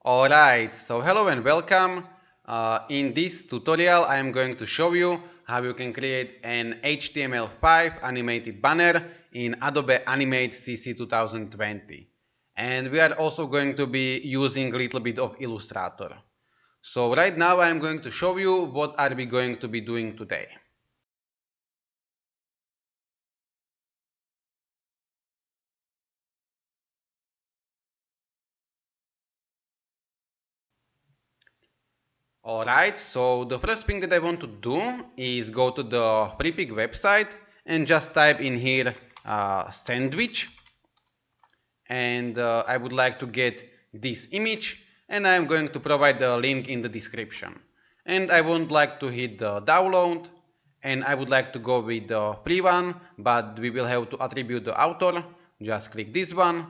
Alright, so hello and welcome. In this tutorial I am going to show you how you can create an HTML5 animated banner in Adobe Animate CC 2020. And we are also going to be using a little bit of Illustrator. So right now I am going to show you what are we going to be doing today. Alright, so the first thing that I want to do is go to the freepik website and just type in here sandwich, and I would like to get this image, and I am going to provide the link in the description. And I would like to hit the download, and I would like to go with the free one, but we will have to attribute the author. Just click this one,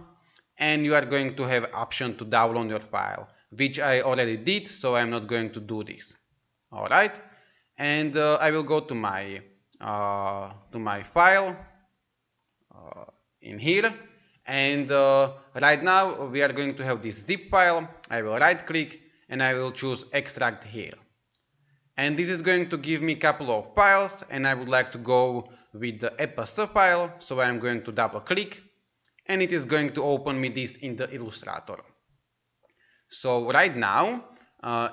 and you are going to have option to download your file, which I already did, so I'm not going to do this. Alright, and I will go to my file in here, and right now we are going to have this zip file. I will right click and I will choose extract here, and this is going to give me a couple of files, and I would like to go with the EPS file, so I'm going to double click and it is going to open me this in the Illustrator. So right now,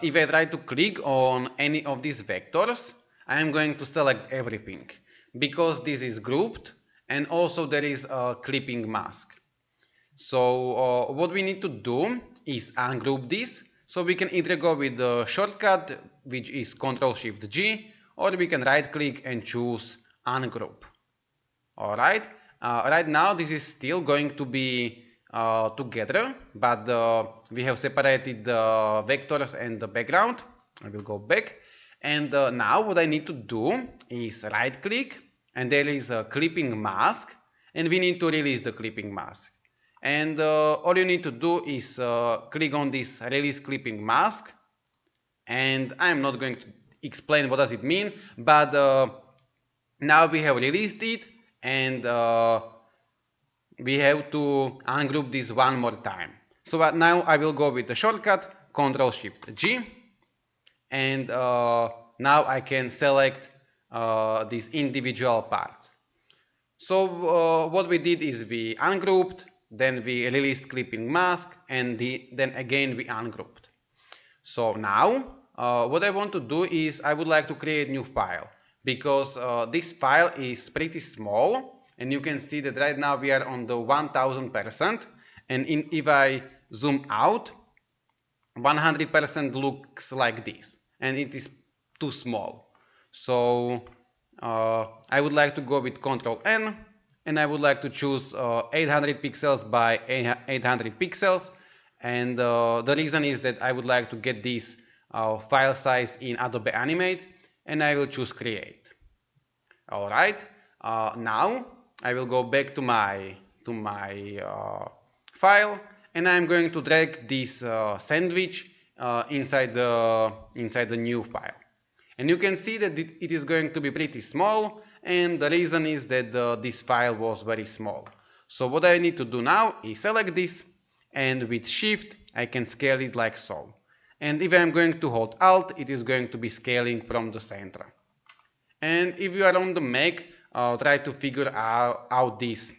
if I try to click on any of these vectors, I am going to select everything because this is grouped, and also there is a clipping mask. So what we need to do is ungroup this, so we can either go with the shortcut, which is Ctrl-Shift-G, or we can right click and choose ungroup. Alright, right now this is still going to be together, but we have separated the vectors and the background. I will go back, and now what I need to do is right click, and there is a clipping mask, and we need to release the clipping mask. And all you need to do is click on this release clipping mask, and I'm not going to explain what does it mean, but now we have released it, and we have to ungroup this one more time. So now I will go with the shortcut Ctrl-Shift-G, and now I can select these individual parts. So what we did is we ungrouped, then we released clipping mask, and then again we ungrouped. So now what I want to do is I would like to create a new file, because this file is pretty small, and you can see that right now we are on the 1000%, and if I zoom out, 100% looks like this, and it is too small. So I would like to go with Ctrl-N, and I would like to choose 800 pixels by 800 pixels, and the reason is that I would like to get this file size in Adobe Animate, and I will choose create. Alright, now I will go back to my file, and I'm going to drag this sandwich inside the new file. And you can see that it is going to be pretty small, and the reason is that this file was very small. So what I need to do now is select this, and with Shift I can scale it like so. And if I'm going to hold Alt, it is going to be scaling from the center. And if you are on the Mac, try to figure out this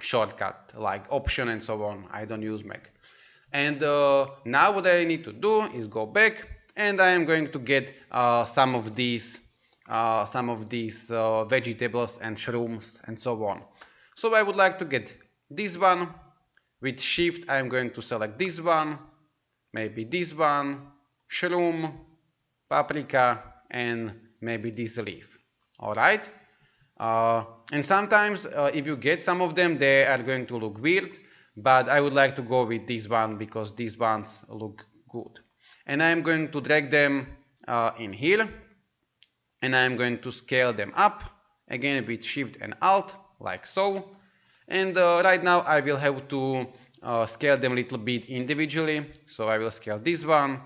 shortcut like Option and so on. I don't use Mac. And now what I need to do is go back, and I am going to get some of these vegetables and shrooms and so on. So I would like to get this one. With Shift I am going to select this one, maybe this one, shroom, paprika, and maybe this leaf. Alright, and sometimes if you get some of them, they are going to look weird, but I would like to go with this one because these ones look good. And I am going to drag them in here, and I am going to scale them up again with Shift and Alt like so. And right now I will have to scale them a little bit individually, so I will scale this one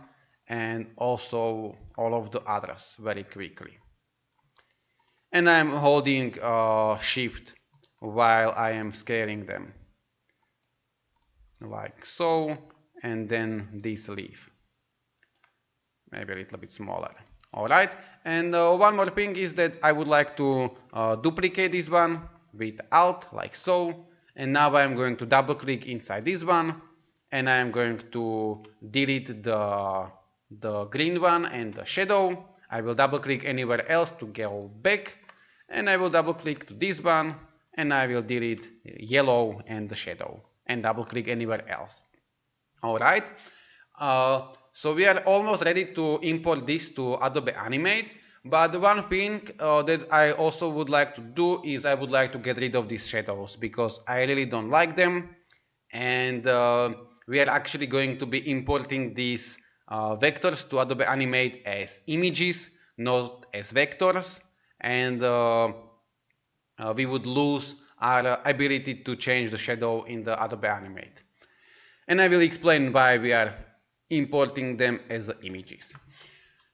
and also all of the others very quickly. And I'm holding Shift while I am scaling them like so, and then this leaf, maybe a little bit smaller. Alright, and one more thing is that I would like to duplicate this one with Alt, like so, and now I'm going to double click inside this one, and I'm going to delete the green one and the shadow. I will double click anywhere else to go back, and I will double click to this one, and I will delete yellow and the shadow, and double click anywhere else. Alright, so we are almost ready to import this to Adobe Animate, but one thing that I also would like to do is I would like to get rid of these shadows because I really don't like them, and we are actually going to be importing these vectors to Adobe Animate as images, not as vectors, and we would lose our ability to change the shadow in the Adobe Animate. And I will explain why we are importing them as images.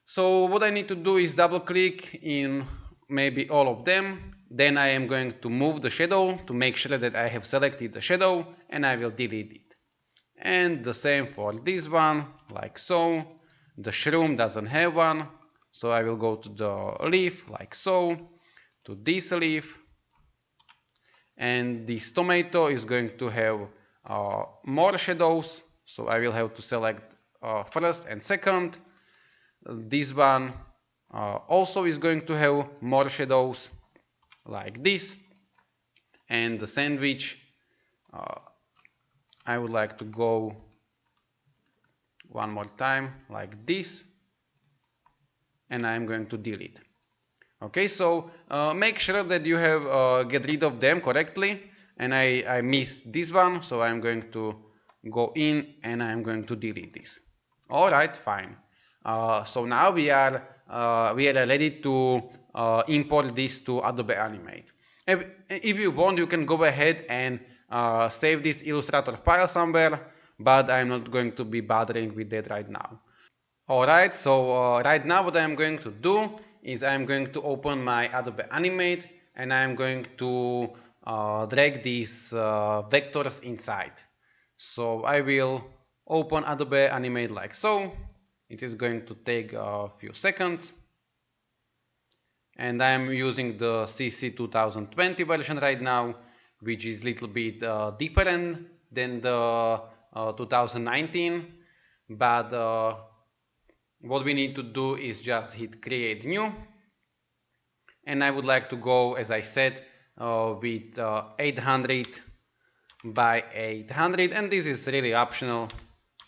So what I need to do is double click in maybe all of them, then I am going to move the shadow to make sure that I have selected the shadow, and I will delete it. And the same for this one, like so. The shroom doesn't have one, so I will go to the leaf, like so, to this leaf, and this tomato is going to have more shadows, so I will have to select first and second. This one also is going to have more shadows, like this, and the sandwich I would like to go one more time like this, and I'm going to delete. Okay, so make sure that you have get rid of them correctly, and I missed this one, so I'm going to go in and I'm going to delete this. Alright, fine. So now we are ready to import this to Adobe Animate. If you want, you can go ahead and save this Illustrator file somewhere, but I'm not going to be bothering with that right now. Alright, so right now what I'm going to do is I'm going to open my Adobe Animate, and I'm going to drag these vectors inside. So I will open Adobe Animate like so. It is going to take a few seconds, and I'm using the CC 2020 version right now, which is a little bit different than the 2019, but what we need to do is just hit create new, and I would like to go, as I said, with 800 by 800, and this is really optional,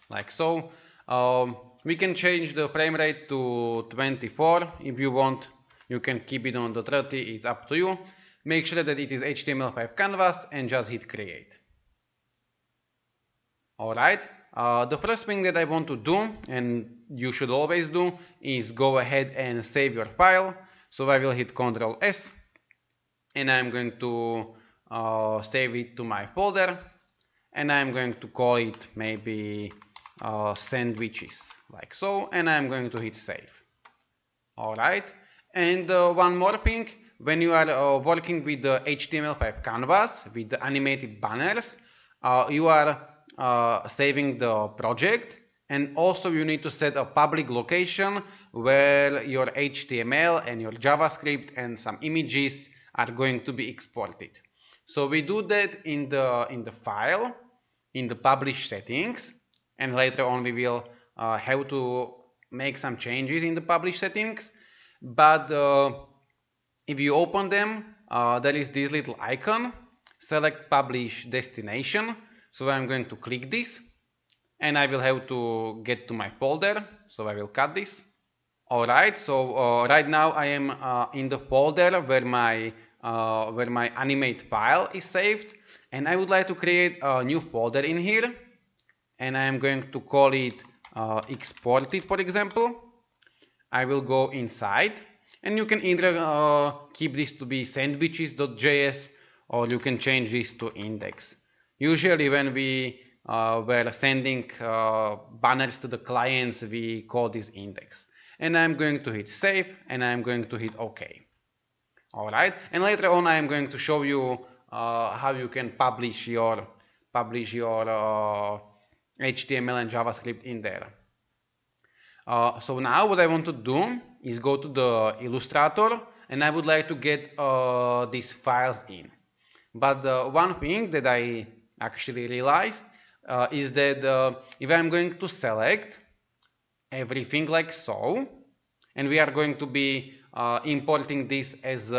like so. We can change the frame rate to 24 if you want. You can keep it on the 30, it's up to you. Make sure that it is HTML5 canvas and just hit create. Alright, the first thing that I want to do, and you should always do, is go ahead and save your file. So I will hit Ctrl S, and I'm going to save it to my folder, and I'm going to call it maybe sandwiches, like so, and I'm going to hit save. Alright, and one more thing, when you are working with the HTML5 canvas, with the animated banners, you are saving the project, and also you need to set a public location where your HTML and your JavaScript and some images are going to be exported. So we do that in the file, in the publish settings, and later on we will have to make some changes in the publish settings. But if you open them, there is this little icon, select publish destination. So I'm going to click this, and I will have to get to my folder, so I will cut this. Alright, so right now I am in the folder where my animate file is saved, and I would like to create a new folder in here, and I am going to call it exported, for example. I will go inside, and you can either keep this to be sandwiches.js, or you can change this to index. Usually when we were sending banners to the clients, we call this index. And I'm going to hit save, and I'm going to hit OK. Alright, and later on I'm going to show you how you can publish your HTML and JavaScript in there. So now what I want to do is go to the Illustrator, and I would like to get these files in. But one thing that I actually realized is that if I'm going to select everything like so, and we are going to be importing this as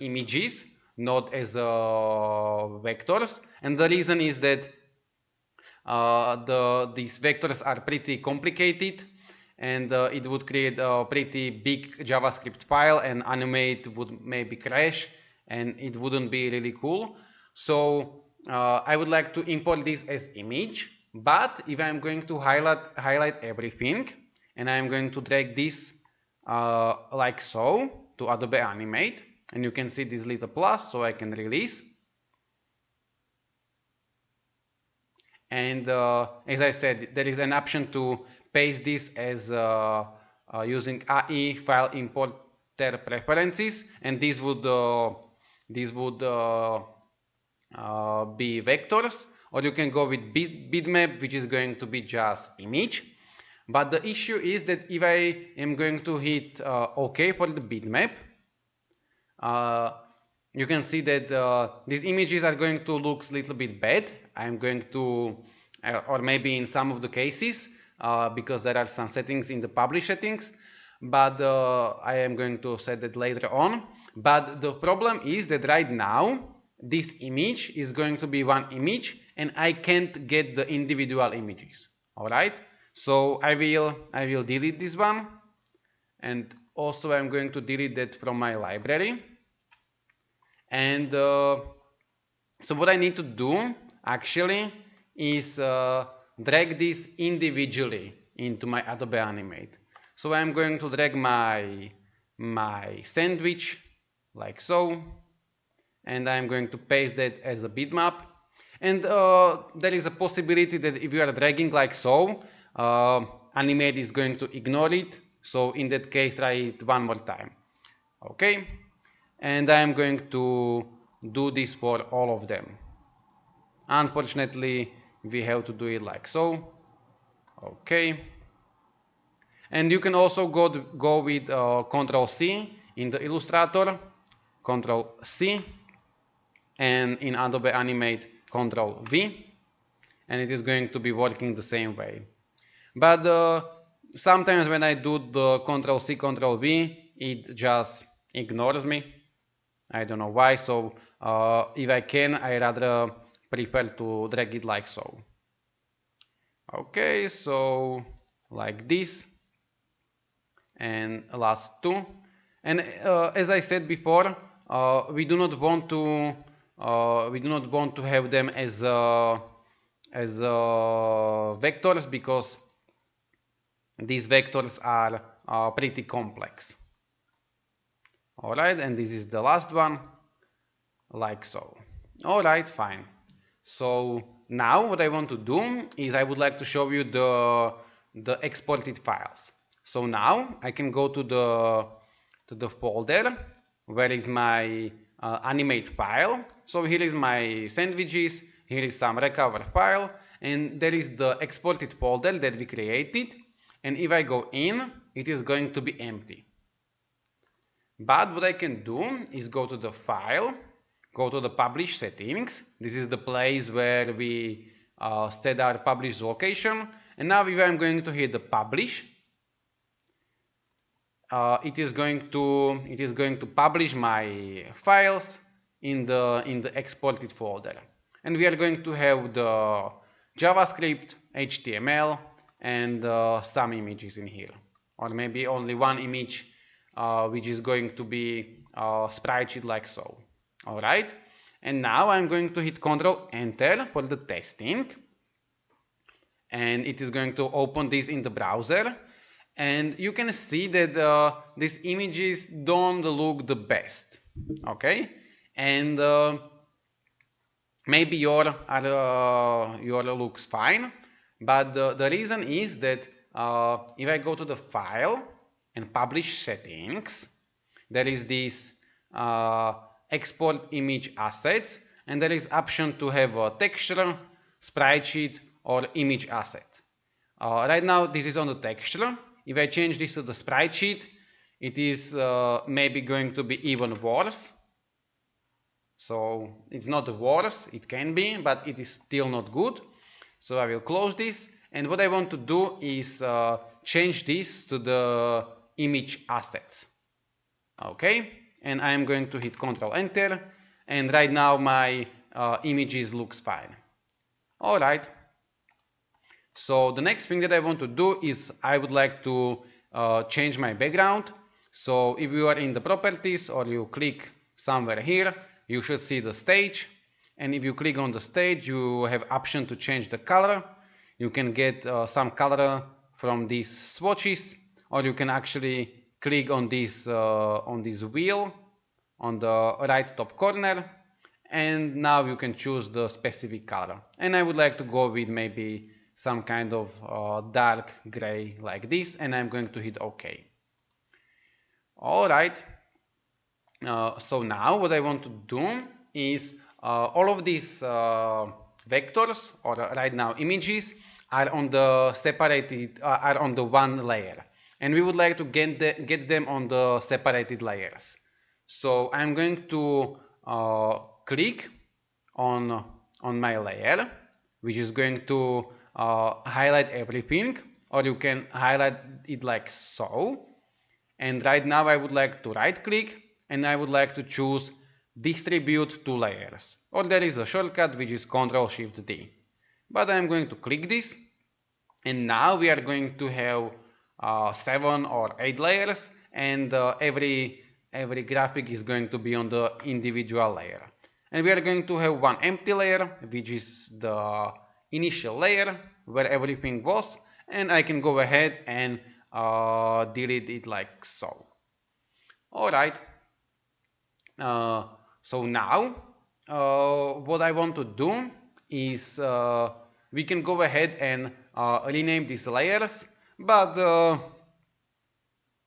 images, not as vectors, and the reason is that these vectors are pretty complicated, and it would create a pretty big JavaScript file, and Animate would maybe crash, and it wouldn't be really cool. So I would like to import this as image, but if I'm going to highlight everything, and I'm going to drag this like so to Adobe Animate, and you can see this little plus, so I can release. And as I said, there is an option to paste this as using AI file importer preferences, and this would be vectors, or you can go with bitmap, which is going to be just image. But the issue is that if I am going to hit OK for the bitmap, you can see that these images are going to look a little bit bad. I'm going to, or maybe in some of the cases, because there are some settings in the publish settings, but I am going to set that later on. But the problem is that right now, this image is going to be one image, and I can't get the individual images. All right, so I will delete this one, and also I'm going to delete that from my library. And so what I need to do actually is drag this individually into my Adobe Animate. So I'm going to drag my sandwich like so, and I'm going to paste that as a bitmap. And there is a possibility that if you are dragging like so, Animate is going to ignore it. So in that case, try it one more time. Okay. And I'm going to do this for all of them. Unfortunately, we have to do it like so. Okay. And you can also go with Ctrl C in the Illustrator, Ctrl C, and in Adobe Animate, Ctrl V, and it is going to be working the same way. But sometimes when I do the Ctrl C, Ctrl V, it just ignores me. I don't know why, so if I can, I rather prefer to drag it like so. Okay, so like this, and last two. And as I said before, we do not want to have them as vectors, because these vectors are pretty complex. Alright, and this is the last one, like so. Alright, fine. So now what I want to do is I would like to show you the exported files. So now I can go to the folder where is my animate file. So here is my sandwiches, here is some recover file, and there is the exported folder that we created. And if I go in, it is going to be empty. But what I can do is go to the file, go to the publish settings. This is the place where we set our publish location. And now if I'm going to hit the publish, it is going to publish my files in the exported folder. And we are going to have the JavaScript, HTML, and some images in here, or maybe only one image, which is going to be sprite sheet like so. Alright, and now I'm going to hit Ctrl Enter for the testing, and it is going to open this in the browser, and you can see that these images don't look the best. Okay, and maybe your looks fine, but the reason is that if I go to the file and publish settings, there is this export image assets, and there is option to have a texture, sprite sheet, or image asset. Right now this is on the texture. If I change this to the sprite sheet, it is maybe going to be even worse. So it's not worse, it can be, but it is still not good. So I will close this, and what I want to do is change this to the image assets. Okay, and I am going to hit Ctrl Enter, and right now my images looks fine. Alright, so the next thing that I want to do is I would like to change my background. So if you are in the properties or you click somewhere here, you should see the stage, and if you click on the stage you have option to change the color. You can get some color from these swatches, or you can actually click on this wheel on the right top corner, and now you can choose the specific color. And I would like to go with maybe some kind of dark gray like this, and I'm going to hit OK. Alright, so now what I want to do is all of these vectors, or right now images, are on the separated, are on the one layer, and we would like to get them on the separated layers. So I'm going to click on my layer, which is going to highlight everything, or you can highlight it like so. And right now I would like to right click, and I would like to choose distribute to layers, or there is a shortcut which is Ctrl Shift D. But I'm going to click this, and now we are going to have 7 or 8 layers, and every graphic is going to be on the individual layer. And we are going to have one empty layer, which is the initial layer where everything was, and I can go ahead and delete it like so. Alright, so now what I want to do is we can go ahead and rename these layers, but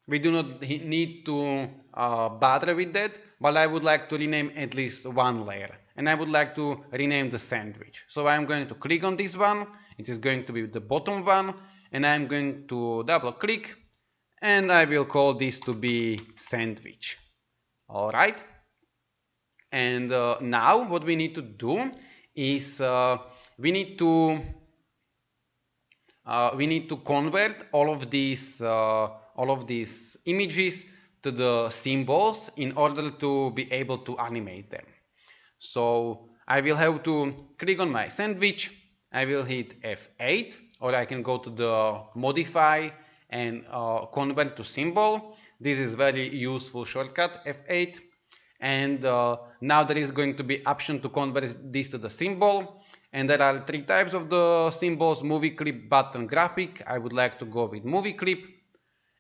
we do not need to bother with that. But I would like to rename at least one layer, and I would like to rename the sandwich. So I'm going to click on this one, it is going to be the bottom one, and I'm going to double click, and I will call this to be sandwich. Alright, and now what we need to do is we need to convert all of these images to the symbols in order to be able to animate them. So I will have to click on my sandwich, I will hit F8, or I can go to the modify and convert to symbol. This is very useful shortcut, F8. And now there is going to be option to convert this to the symbol. And there are 3 types of the symbols: movie clip, button, graphic. I would like to go with movie clip.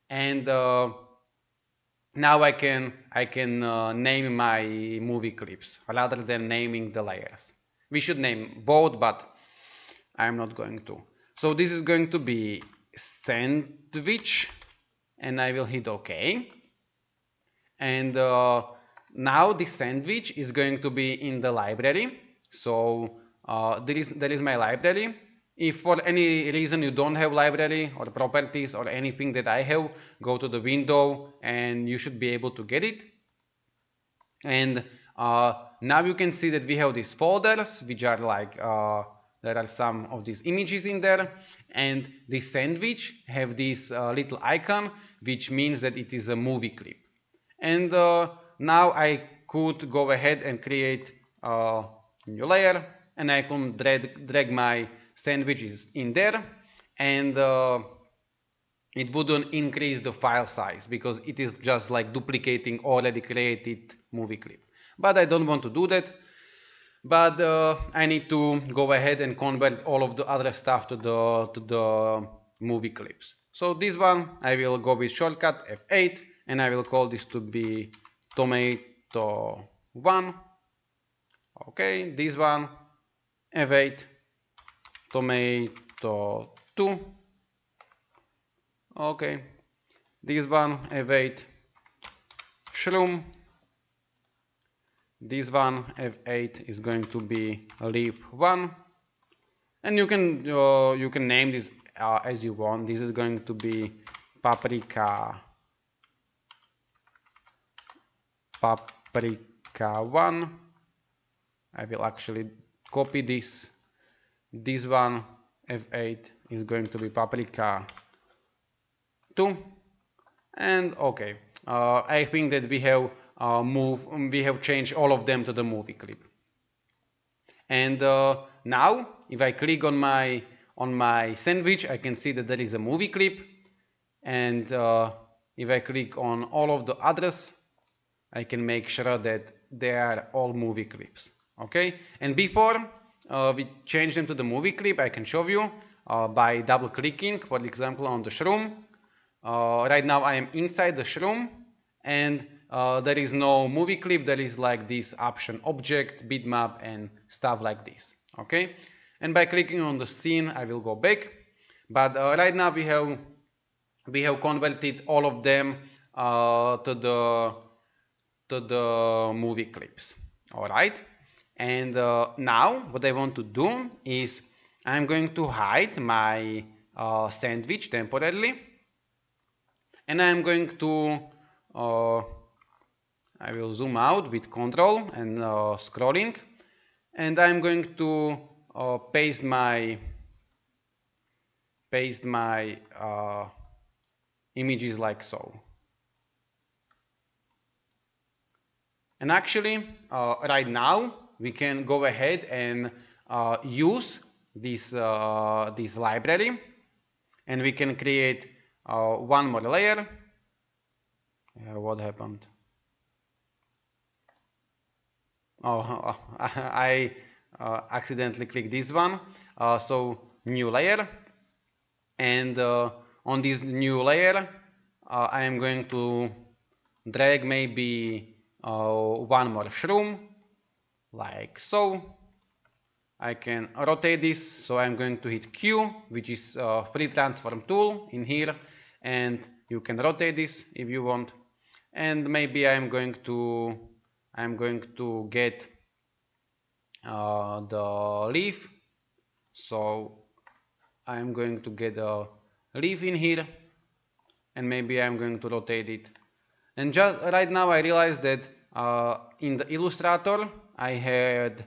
And now I can name my movie clips rather than naming the layers. We should name both, but I'm not going to. So this is going to be sandwich, and I will hit OK. And now this sandwich is going to be in the library. So there is my library. If for any reason you don't have library or properties or anything that I have, go to the window and you should be able to get it. And now you can see that we have these folders, which are like there are some of these images in there, and this sandwich have this little icon, which means that it is a movie clip. And now I could go ahead and create a new layer, and I can drag my sandwiches in there, and it wouldn't increase the file size because it is just like duplicating already created movie clip. But I don't want to do that. But I need to go ahead and convert all of the other stuff to the movie clips. So this one I will go with shortcut F8, and I will call this to be tomato 1. Okay, this one F8, tomato 2. Okay, this one F8, shroom. This one F8 is going to be leaf 1, And you can name this as you want. This is going to be paprika 1. I will actually copy this. This one, F8, is going to be paprika 2. And okay, I think that we have changed all of them to the movie clip. And now, if I click on my sandwich, I can see that there is a movie clip. And if I click on all of the others, I can make sure that they are all movie clips. Okay, and before we change them to the movie clip, I can show you by double clicking, for example, on the shroom. Right now I am inside the shroom, and there is no movie clip. There is like this option object, bitmap, and stuff like this. Okay, and by clicking on the scene, I will go back. But right now we have converted all of them to the movie clips. All right, and now what I want to do is I'm going to hide my sandwich temporarily, and I'm going to I will zoom out with control and scrolling, and I'm going to paste my images like so. And actually, right now we can go ahead and use this library, and we can create one more layer. What happened? Oh, I accidentally clicked this one. So new layer, and on this new layer, I am going to drag maybe one more shroom, like so. I can rotate this, so I'm going to hit Q, which is free transform tool in here, and you can rotate this if you want. And maybe I'm going to get the leaf, so I'm going to get a leaf in here, and maybe I'm going to rotate it. And just right now I realized that in the Illustrator I had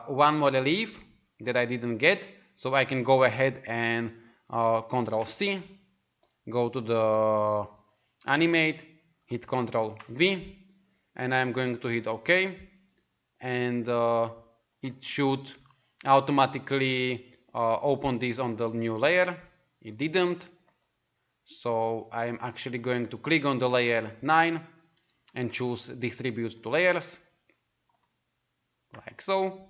one more leaf that I didn't get, so I can go ahead and Control C, go to the animate, hit Control V, and I'm going to hit OK, and it should automatically open this on the new layer. It didn't, so I'm actually going to click on the layer 9 and choose distribute to layers, like so.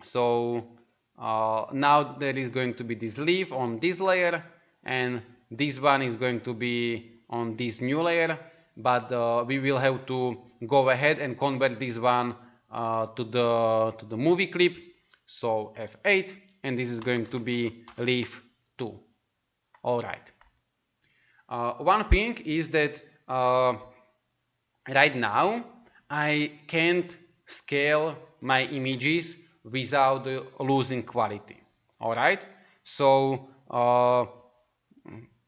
So now there is going to be this leaf on this layer, and this one is going to be on this new layer, but we will have to go ahead and convert this one to the movie clip. So F8, and this is going to be leaf 2. All right. One thing is that right now I can't scale my images without losing quality. All right, so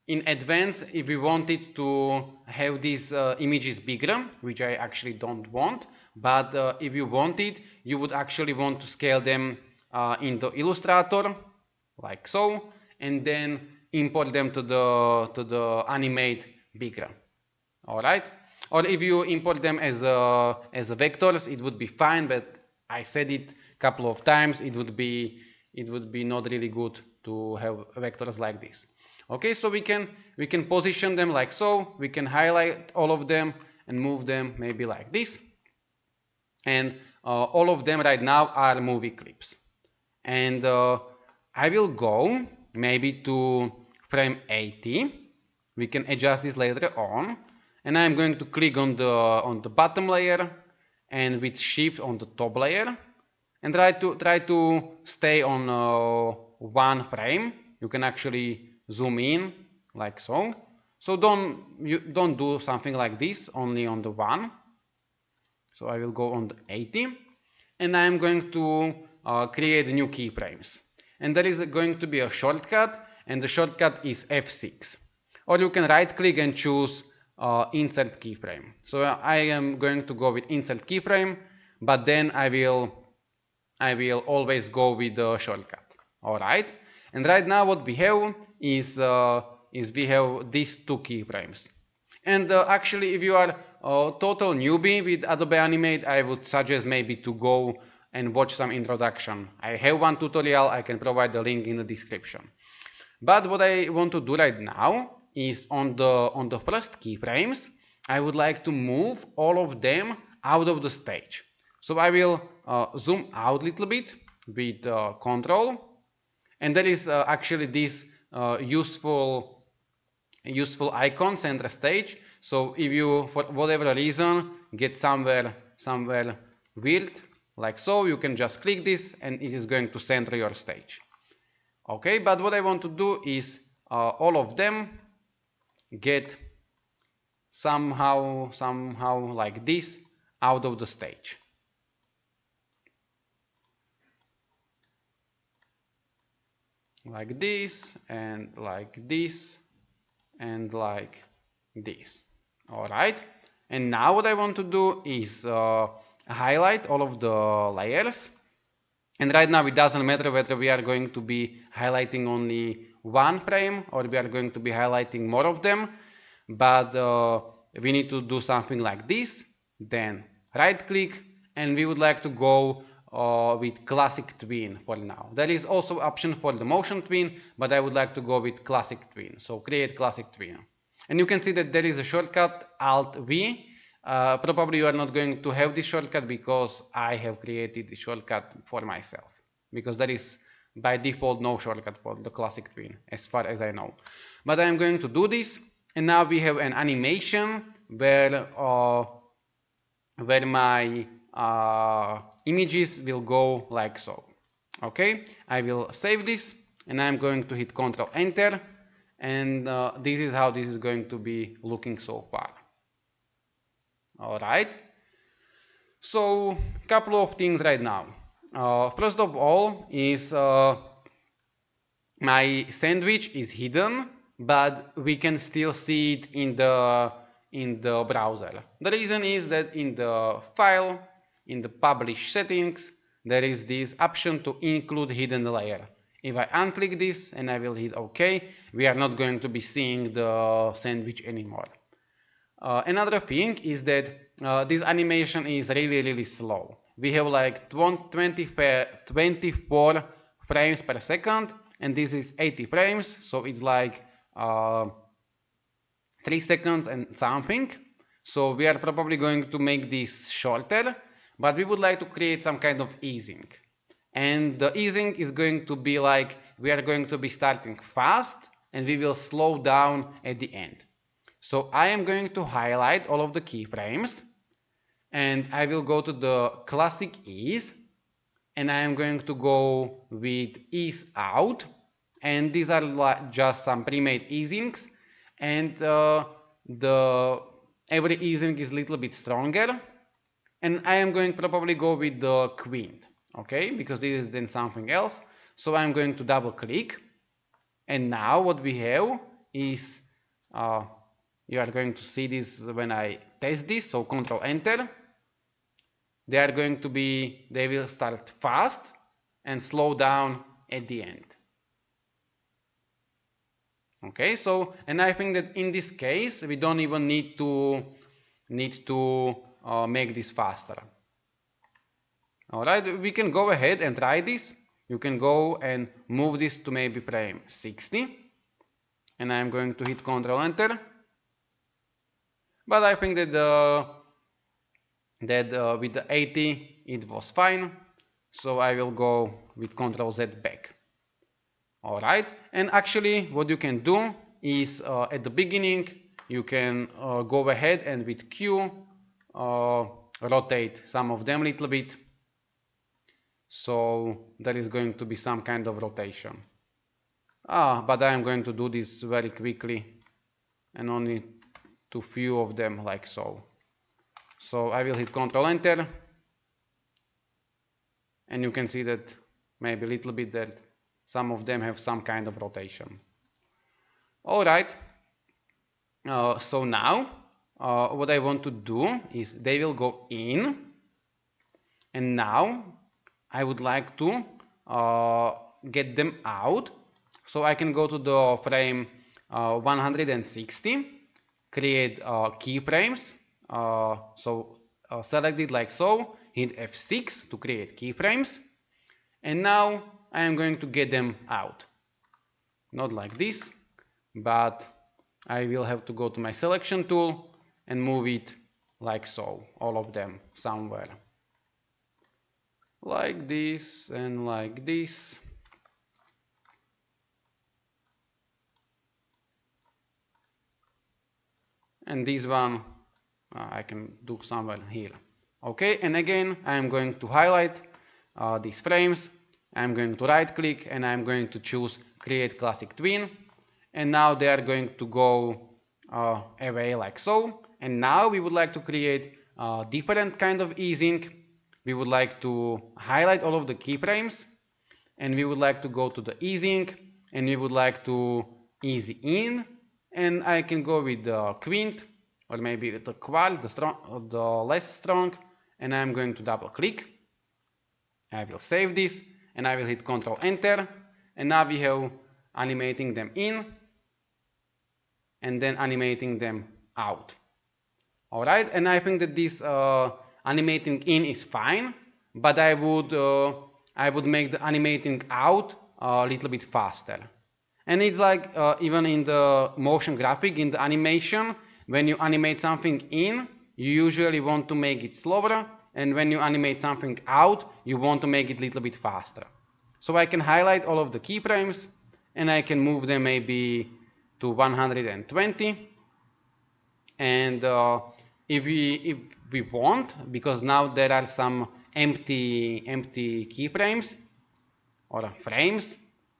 in advance, if we wanted to have these images bigger, which I actually don't want, but if you wanted, you would actually want to scale them into Illustrator, like so, and then import them to the animate bigger. All right, or if you import them as vectors, it would be fine, but I said it a couple of times, it would be not really good to have vectors like this. Okay, so we can position them like so. We can highlight all of them and move them maybe like this, and all of them right now are movie clips. And I will go maybe to frame 80. We can adjust this later on, and I'm going to click on the bottom layer and with shift on the top layer, and try to stay on one frame. You can actually zoom in like so. So don't do something like this, only on the one. So I will go on the 80, and I'm going to create new keyframes. and there is going to be a shortcut, and the shortcut is F6. Or you can right click and choose insert keyframe. So I am going to go with insert keyframe, but then I will always go with the shortcut. Alright, and right now what we have is we have these two keyframes. And actually, if you are a total newbie with Adobe Animate, I would suggest maybe to go and watch some introduction. I have one tutorial, I can provide the link in the description. But what I want to do right now is on the first keyframes, I would like to move all of them out of the stage. So I will zoom out a little bit with Control, and there is actually this useful icon center stage. So if you, for whatever reason, get somewhere weird, like so, you can just click this and it is going to center your stage. Okay, but what I want to do is all of them get somehow like this out of the stage. Like this, and like this, and like this. Alright, and now what I want to do is highlight all of the layers. And right now it doesn't matter whether we are going to be highlighting only one frame or we are going to be highlighting more of them, but we need to do something like this. Then right click, and we would like to go with classic tween for now. There is also option for the motion tween, but I would like to go with classic tween. So create classic tween. And you can see that there is a shortcut Alt V. Probably you are not going to have this shortcut because I have created the shortcut for myself, because there is by default no shortcut for the classic tween as far as I know. But I am going to do this, and now we have an animation where my images will go like so. Okay, I will save this, and I'm going to hit Ctrl Enter, and this is how this is going to be looking so far. Alright, so couple of things right now. First of all is my sandwich is hidden, but we can still see it in the browser. The reason is that in the file, in the publish settings, there is this option to include hidden layer. If I unclick this and I will hit OK, we are not going to be seeing the sandwich anymore. Another thing is that this animation is really slow. We have like 24 frames per second, and this is 80 frames, so it's like 3 seconds and something. So we are probably going to make this shorter, but we would like to create some kind of easing. And the easing is going to be like, we are going to be starting fast and we will slow down at the end. So I am going to highlight all of the keyframes, and I will go to the classic ease, and I am going to go with ease out, and these are just some pre-made easings, and every easing is a little bit stronger, and I am going to probably go with the queen, okay, because this is then something else. So I'm going to double click, and now what we have is you are going to see this when I test this. So Control Enter. They will start fast and slow down at the end. Okay, so, and I think that in this case we don't even need to make this faster. Alright, we can go ahead and try this. You can go and move this to maybe frame 60, and I'm going to hit Control Enter. But I think that with the 80 it was fine, so I will go with Ctrl Z back. Alright, and actually what you can do is at the beginning you can go ahead and with Q rotate some of them a little bit, so there is going to be some kind of rotation. But I am going to do this very quickly and only to few of them like so. So I will hit Ctrl Enter, and you can see that maybe a little bit that Some of them have some kind of rotation. Alright, so now what I want to do is they will go in, and now I would like to get them out. So I can go to the frame 160, create keyframes. Select it like so, hit F6 to create keyframes, and now I am going to get them out. Not like this, but I will have to go to my selection tool and move it like so, all of them somewhere. Like this and like this. And this one I can do somewhere here. Okay, and again I am going to highlight these frames. I'm going to right click and I'm going to choose create classic tween, and now they are going to go away like so. And now we would like to create a different kind of easing. We would like to highlight all of the keyframes, and we would like to go to the easing, and we would like to ease in, and I can go with the quint, or maybe the qual, the less strong, and I'm going to double click. I will save this, and I will hit Ctrl Enter, and now we have animating them in, and then animating them out. Alright, and I think that this animating in is fine, but I would make the animating out a little bit faster. And it's like even in the motion graphic, in the animation, when you animate something in, you usually want to make it slower, and when you animate something out, you want to make it a little bit faster. So I can highlight all of the keyframes, and I can move them maybe to 120. And if we want, because now there are some empty keyframes or frames,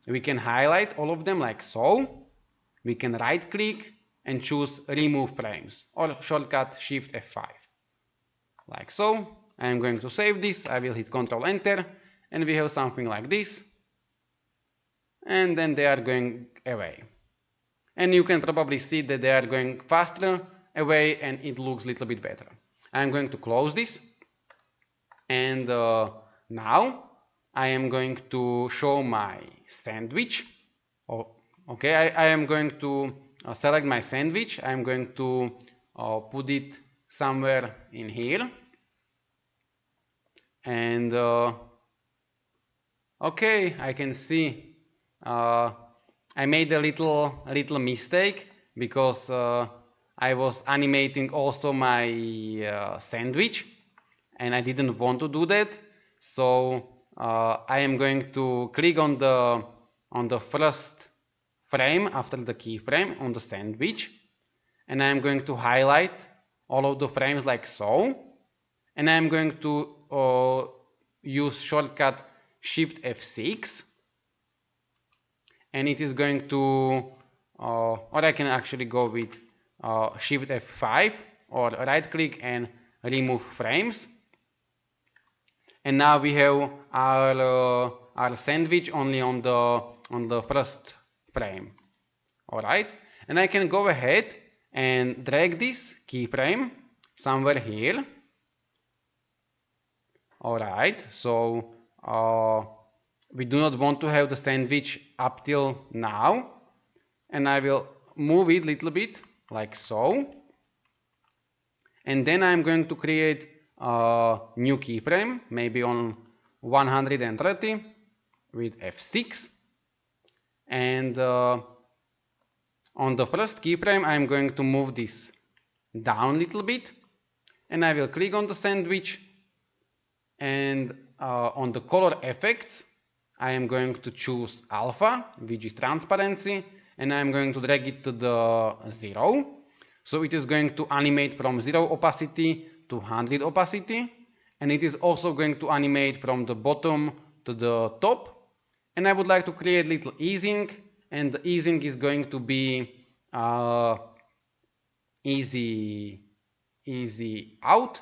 we can highlight all of them like so. We can right click and choose remove frames, or shortcut Shift F5 like so. I am going to save this. I will hit Ctrl Enter, and we have something like this, and then they are going away. And you can probably see that they are going faster away, and it looks a little bit better. I'm going to close this, and now I am going to show my sandwich. Okay, I am going to select my sandwich. I'm going to put it somewhere in here, and okay, I can see I made a little mistake, because I was animating also my sandwich, and I didn't want to do that. So I am going to click on the first frame after the keyframe on the sandwich, and I am going to highlight all of the frames like so, and I am going to use shortcut Shift F6, and it is going to or I can actually go with Shift F5 or right click and remove frames. And now we have our sandwich only on the first frame. Alright, and I can go ahead and drag this keyframe somewhere here. Alright, so we do not want to have the sandwich up till now, and I will move it a little bit like so, and then I'm going to create a new keyframe, maybe on 130 with F6, and on the first keyframe I'm going to move this down a little bit, and I will click on the sandwich, and on the color effects I am going to choose alpha, which is transparency, and I'm going to drag it to the 0. So it is going to animate from 0 opacity to 100 opacity, and it is also going to animate from the bottom to the top. And I would like to create little easing, and the easing is going to be easy out,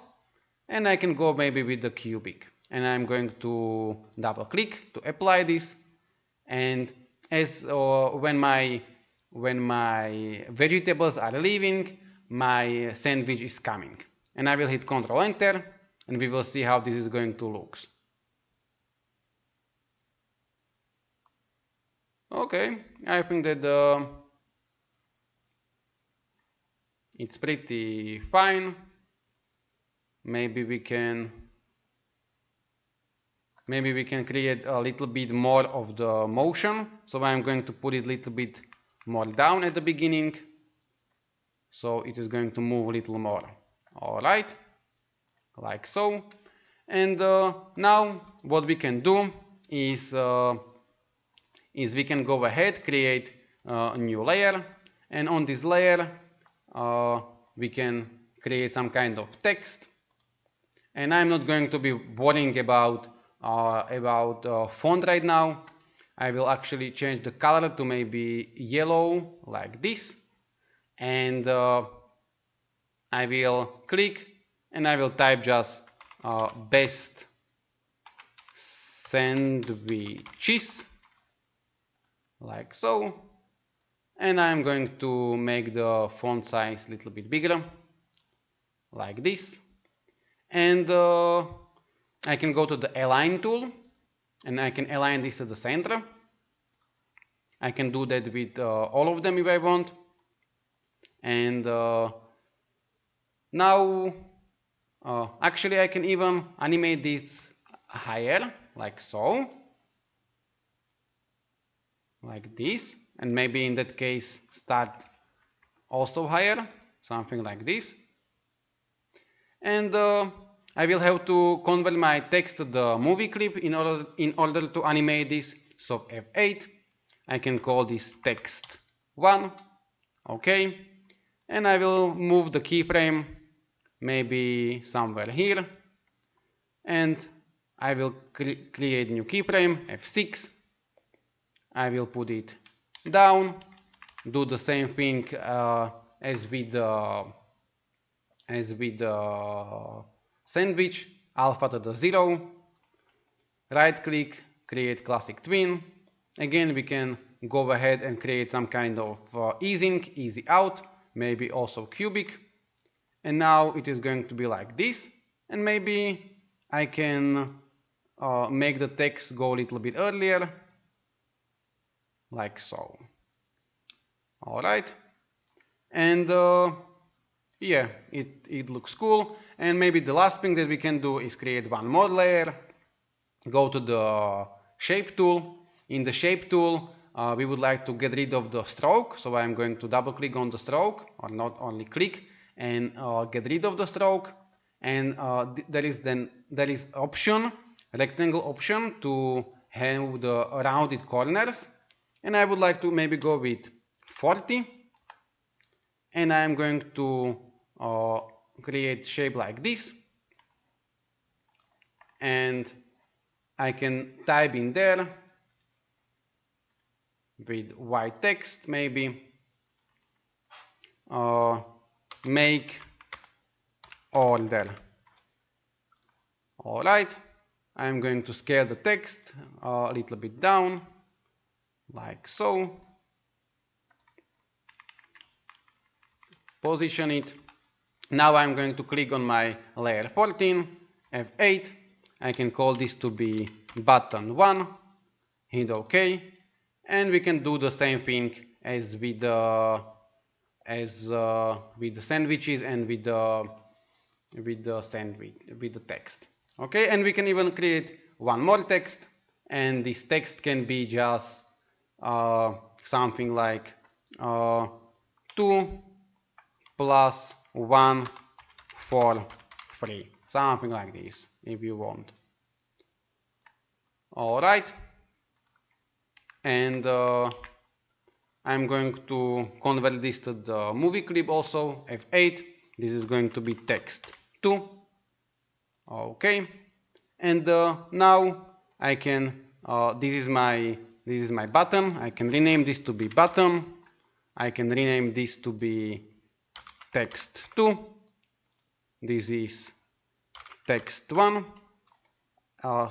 and I can go maybe with the cubic, and I'm going to double click to apply this, and as when my vegetables are leaving, my sandwich is coming. And I will hit Ctrl Enter, and we will see how this is going to look. Okay, I think that it's pretty fine. Maybe we can create a little bit more of the motion. So I'm going to put it a little bit more down at the beginning. So it is going to move a little more. Alright, like so. And now what we can do is we can go ahead, create a new layer, and on this layer we can create some kind of text. And I'm not going to be worrying about font right now. I will actually change the color to maybe yellow, like this, and I will click and I will type just best sandwiches, like so, and I'm going to make the font size a little bit bigger, like this, and I can go to the align tool and I can align this to the center. I can do that with all of them if I want, and now actually I can even animate this higher, like so, like this, and maybe in that case start also higher, something like this. And I will have to convert my text to the movie clip in order to animate this. So F8, I can call this text 1, okay, and I will move the keyframe maybe somewhere here, and I will create new keyframe, F6. I will put it down, do the same thing as with the sandwich, alpha to the 0, right click, create classic tween. Again, we can go ahead and create some kind of easy out, maybe also cubic. And now it is going to be like this, and maybe I can make the text go a little bit earlier, like so. Alright, and yeah, it looks cool. And maybe the last thing that we can do is create one more layer, go to the shape tool. In the shape tool we would like to get rid of the stroke, so I'm going to double click on the stroke, or not only click, and get rid of the stroke. And there is option, rectangle option, to have the rounded corners, and I would like to maybe go with 40, and I'm going to create shape like this, and I can type in there with white text, maybe make order. Alright, I'm going to scale the text a little bit down, like so, position it. Now I'm going to click on my layer 14, F8, I can call this to be button 1, hit OK, and we can do the same thing as with the sandwiches and with the text. Okay, and we can even create one more text, and this text can be just something like 2 plus 1 for 3, something like this if you want. Alright, and I'm going to convert this to the movie clip also, F8. This is going to be text 2. Okay, and now I can this is my button. I can rename this to be button. I can rename this to be text 2. This is text 1.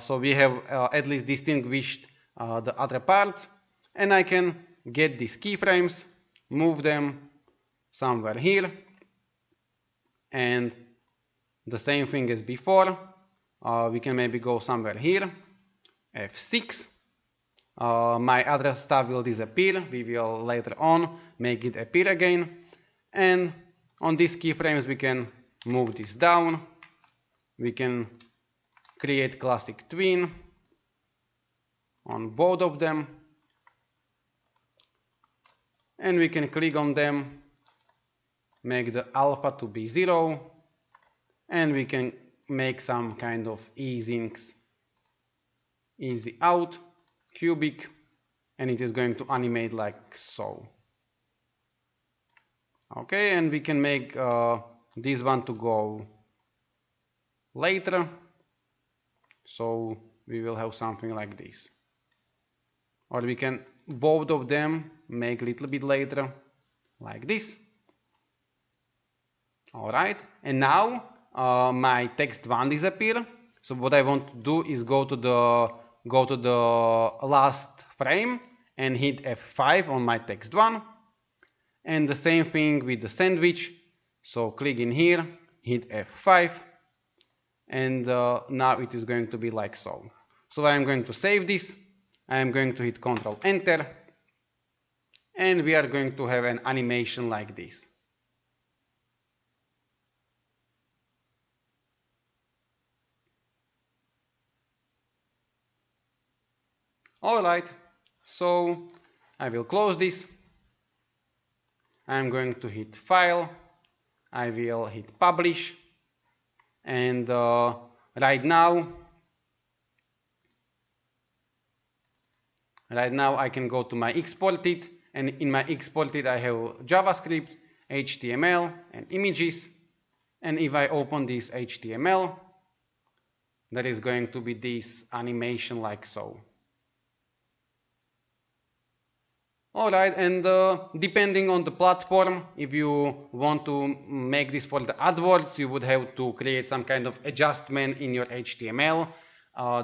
So we have at least distinguished the other parts, and I can get these keyframes, move them somewhere here, and the same thing as before. We can maybe go somewhere here, F6. My other stuff will disappear. We will later on make it appear again. And on these keyframes we can move this down. We can create classic tween on both of them. And we can click on them, make the alpha to be 0, and we can make some kind of easings, easy out, cubic, and it is going to animate like so. Okay, and we can make this one to go later, so we will have something like this. Or we can both of them make a little bit later, like this. Alright, and now my text 1 disappear. So what I want to do is go to the last frame and hit F5 on my text 1. And the same thing with the sandwich. So click in here, hit F5, and now it is going to be like so. So I am going to save this. I am going to hit Ctrl Enter, and we are going to have an animation like this. Alright, so I will close this. I am going to hit File, I will hit Publish, and right now I can go to my exported, and in my exported I have JavaScript, HTML, and images. And if I open this HTML, there is going to be this animation like so. Alright, and depending on the platform, if you want to make this for the AdWords, you would have to create some kind of adjustment in your HTML.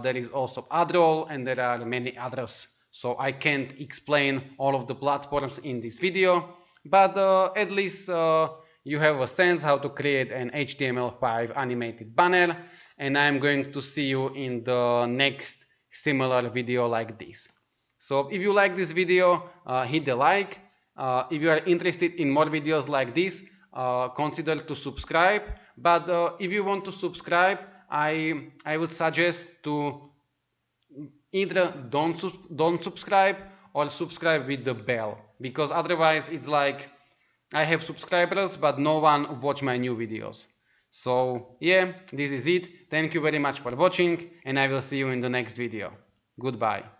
There is also AdRoll, and there are many others. So I can't explain all of the platforms in this video, but at least you have a sense how to create an HTML5 animated banner, and I'm going to see you in the next similar video like this. So if you like this video, hit the like. If you are interested in more videos like this, consider to subscribe. But if you want to subscribe, I would suggest to either don't subscribe or subscribe with the bell, because otherwise it's like I have subscribers but no one watch my new videos. So yeah, this is it. Thank you very much for watching, and I will see you in the next video. Goodbye.